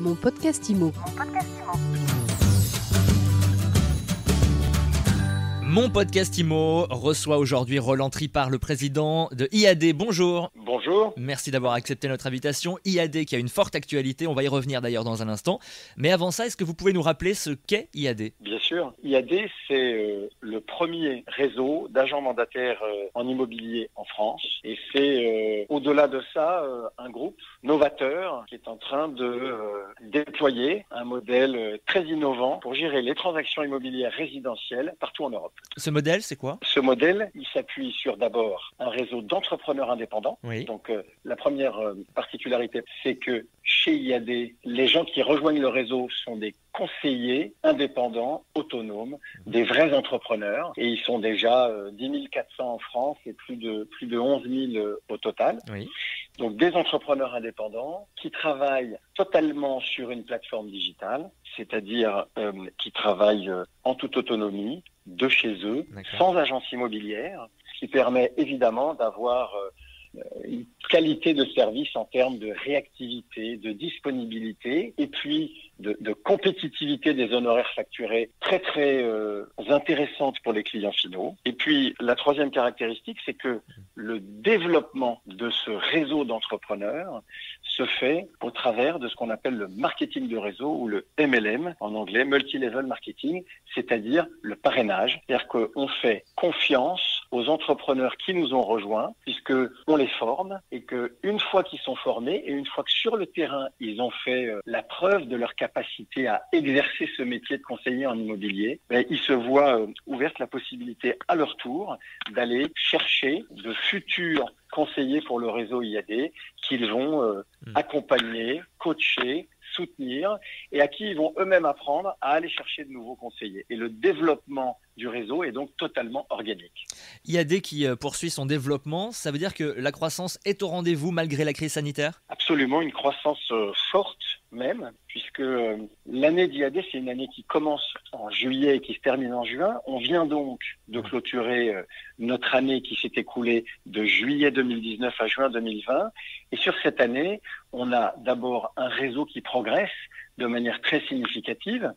Mon podcast IMO. Mon podcast IMO reçoit aujourd'hui Roland Tripart, le président de IAD. Bonjour. Bonjour. Merci d'avoir accepté notre invitation. IAD qui a une forte actualité, on va y revenir d'ailleurs dans un instant. Mais avant ça, est-ce que vous pouvez nous rappeler ce qu'est IAD ? Bien sûr. IAD, c'est le premier réseau d'agents mandataires en immobilier en France. Et c'est au-delà de ça, un groupe novateur qui est en train de déployer un modèle très innovant pour gérer les transactions immobilières résidentielles partout en Europe. Ce modèle, c'est quoi ? Ce modèle, il s'appuie sur d'abord un réseau d'entrepreneurs indépendants. Oui. Donc la première particularité, c'est que chez IAD, les gens qui rejoignent le réseau sont des conseillers indépendants, autonomes, des vrais entrepreneurs. Et ils sont déjà 10 400 en France et plus de 11 000 au total. Oui. Donc des entrepreneurs indépendants qui travaillent totalement sur une plateforme digitale, c'est-à-dire qui travaillent en toute autonomie, de chez eux, D'accord. sans agence immobilière, ce qui permet évidemment d'avoir une qualité de service en termes de réactivité, de disponibilité et puis de compétitivité des honoraires facturés très intéressante pour les clients finaux. Et puis la troisième caractéristique, c'est que le développement de ce réseau d'entrepreneurs se fait au travers de ce qu'on appelle le marketing de réseau ou le MLM en anglais, multi-level marketing, c'est-à-dire le parrainage. C'est-à-dire qu'on fait confiance aux entrepreneurs qui nous ont rejoints puisque on les forme et que une fois qu'ils sont formés et une fois que sur le terrain ils ont fait la preuve de leur capacité à exercer ce métier de conseiller en immobilier, ils se voient ouverte la possibilité à leur tour d'aller chercher de futurs conseillers pour le réseau IAD qu'ils vont accompagner, coacher, soutenir et à qui ils vont eux-mêmes apprendre à aller chercher de nouveaux conseillers. Et le développement du réseau est donc totalement organique. IAD qui poursuit son développement, ça veut dire que la croissance est au rendez-vous malgré la crise sanitaire ? Absolument, une croissance forte même, puisque l'année d'IAD, c'est une année qui commence en juillet et qui se termine en juin. On vient donc de clôturer notre année qui s'est écoulée de juillet 2019 à juin 2020. Et sur cette année, on a d'abord un réseau qui progresse de manière très significative,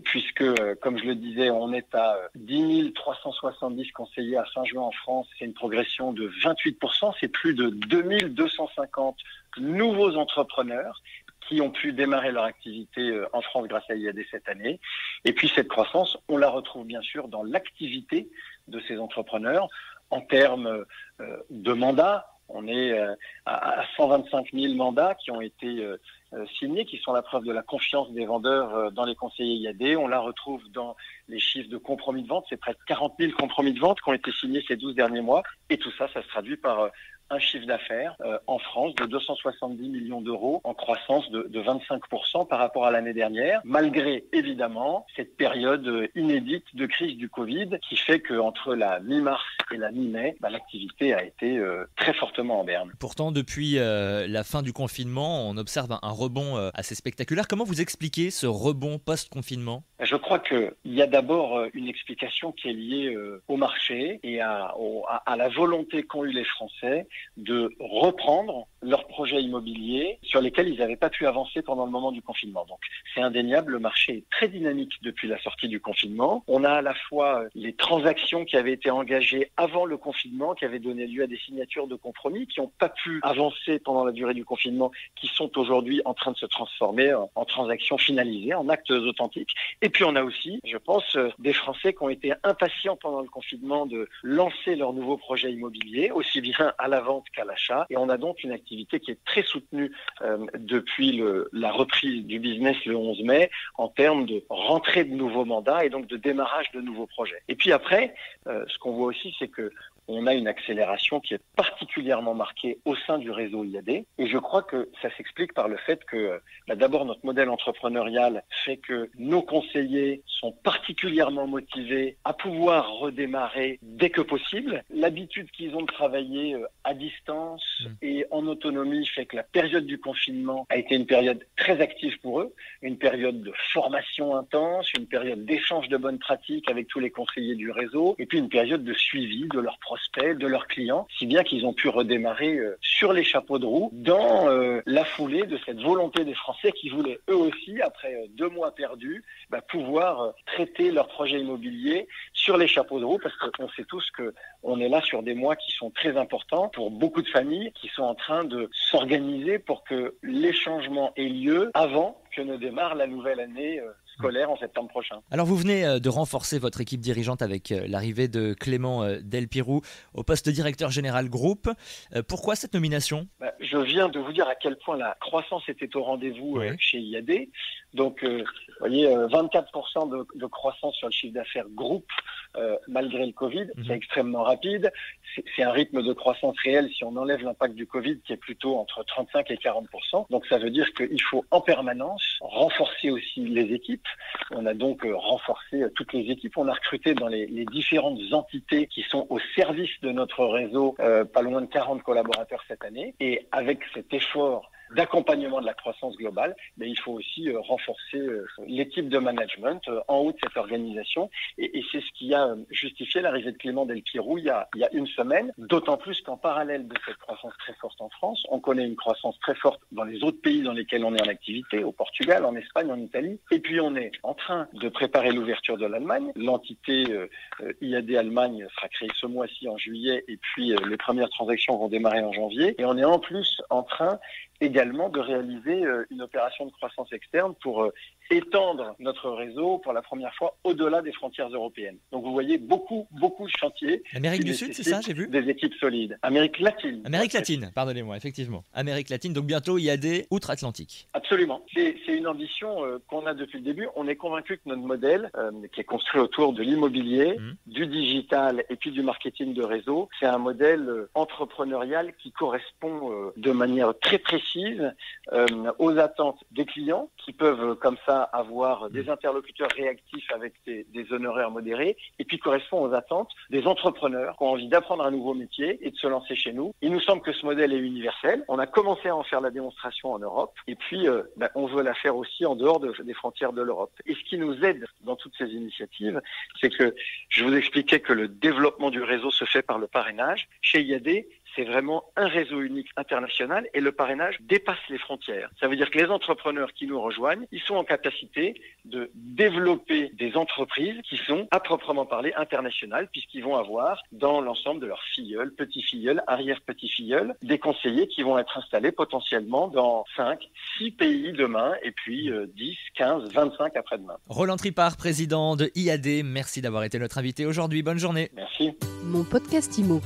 puisque, comme je le disais, on est à 10 370 conseillers à fin juin en France. C'est une progression de 28%. C'est plus de 2250 nouveaux entrepreneurs qui ont pu démarrer leur activité en France grâce à IAD cette année. Et puis cette croissance, on la retrouve bien sûr dans l'activité de ces entrepreneurs en termes de mandats. On est à 125 000 mandats qui ont été signés, qui sont la preuve de la confiance des vendeurs dans les conseillers IAD. On la retrouve dans les chiffres de compromis de vente. C'est près de 40 000 compromis de vente qui ont été signés ces 12 derniers mois. Et tout ça, ça se traduit par un chiffre d'affaires en France de 270 millions d'euros en croissance de 25% par rapport à l'année dernière, malgré évidemment cette période inédite de crise du Covid qui fait qu'entre la mi-mars et la mi-mai, l'activité a été très fortement en berne. Pourtant, depuis la fin du confinement, on observe un rebond assez spectaculaire. Comment vous expliquez ce rebond post-confinement ? Je crois qu'il y a d'abord une explication qui est liée au marché et à la volonté qu'ont eu les Français de reprendre leurs projets immobiliers sur lesquels ils n'avaient pas pu avancer pendant le moment du confinement. Donc c'est indéniable, le marché est très dynamique depuis la sortie du confinement. On a à la fois les transactions qui avaient été engagées avant le confinement, qui avaient donné lieu à des signatures de compromis, qui n'ont pas pu avancer pendant la durée du confinement, qui sont aujourd'hui en train de se transformer en transactions finalisées, en actes authentiques. Et puis on a aussi, je pense, des Français qui ont été impatients pendant le confinement de lancer leurs nouveaux projets immobiliers, aussi bien à la vente qu'à l'achat. Et on a donc une activité qui est très soutenue depuis la reprise du business le 11 mai en termes de rentrée de nouveaux mandats et donc de démarrage de nouveaux projets. Et puis après, ce qu'on voit aussi, c'est que on a une accélération qui est particulièrement marquée au sein du réseau IAD. Et je crois que ça s'explique par le fait que, d'abord, notre modèle entrepreneurial fait que nos conseillers sont particulièrement motivés à pouvoir redémarrer dès que possible. L'habitude qu'ils ont de travailler à à distance et en autonomie fait que la période du confinement a été une période très active pour eux, une période de formation intense, une période d'échange de bonnes pratiques avec tous les conseillers du réseau et puis une période de suivi de leurs prospects, de leurs clients, si bien qu'ils ont pu redémarrer sur les chapeaux de roue dans la foulée de cette volonté des Français qui voulaient eux aussi, après 2 mois perdus, pouvoir traiter leurs projets immobiliers sur les chapeaux de roue parce qu'on sait tous qu'on est là sur des mois qui sont très importants pour beaucoup de familles qui sont en train de s'organiser pour que les changements aient lieu avant que ne démarre la nouvelle année scolaire en septembre prochain. Alors vous venez de renforcer votre équipe dirigeante avec l'arrivée de Clément Delpirou au poste de directeur général groupe. Pourquoi cette nomination ? Je viens de vous dire à quel point la croissance était au rendez-vous chez IAD. Donc, vous voyez, 24% de croissance sur le chiffre d'affaires groupe malgré le Covid. C'est extrêmement rapide. C'est un rythme de croissance réel si on enlève l'impact du Covid qui est plutôt entre 35 et 40%. Donc, ça veut dire qu'il faut en permanence renforcer aussi les équipes. On a donc renforcé toutes les équipes. On a recruté dans les différentes entités qui sont au service de notre réseau pas loin de 40 collaborateurs cette année. Et avec cet effort d'accompagnement de la croissance globale, mais il faut aussi renforcer l'équipe de management en haut de cette organisation. Et c'est ce qui a justifié l'arrivée de Clément Delpirou il y a une semaine, d'autant plus qu'en parallèle de cette croissance très forte en France, on connaît une croissance très forte dans les autres pays dans lesquels on est en activité, au Portugal, en Espagne, en Italie. Et puis on est en train de préparer l'ouverture de l'Allemagne. L'entité IAD Allemagne sera créée ce mois-ci en juillet et puis les premières transactions vont démarrer en janvier. Et on est en plus en train également de réaliser une opération de croissance externe pour étendre notre réseau pour la première fois au-delà des frontières européennes. Donc vous voyez beaucoup de chantiers. Amérique du Sud, c'est ça, j'ai vu ? Des équipes solides. Amérique latine. Amérique latine, pardonnez-moi, effectivement. Amérique latine, donc bientôt IAD outre-Atlantique. Absolument. C'est une ambition qu'on a depuis le début. On est convaincu que notre modèle, qui est construit autour de l'immobilier, du digital et puis du marketing de réseau, c'est un modèle entrepreneurial qui correspond de manière très précise aux attentes des clients qui peuvent comme ça avoir des interlocuteurs réactifs avec des honoraires modérés et puis correspond aux attentes des entrepreneurs qui ont envie d'apprendre un nouveau métier et de se lancer chez nous. Il nous semble que ce modèle est universel. On a commencé à en faire la démonstration en Europe et puis on veut la faire aussi en dehors des frontières de l'Europe. Et ce qui nous aide dans toutes ces initiatives, c'est que je vous expliquais que le développement du réseau se fait par le parrainage. Chez IAD, c'est vraiment un réseau unique international et le parrainage dépasse les frontières. Ça veut dire que les entrepreneurs qui nous rejoignent, ils sont en capacité de développer des entreprises qui sont à proprement parler internationales puisqu'ils vont avoir dans l'ensemble de leurs filleuls, petits-filleuls, arrière-petits-filleuls, des conseillers qui vont être installés potentiellement dans 5, 6 pays demain et puis 10, 15, 25 après-demain. Roland Tripart, président de IAD, merci d'avoir été notre invité aujourd'hui. Bonne journée. Merci. Mon podcast IMO.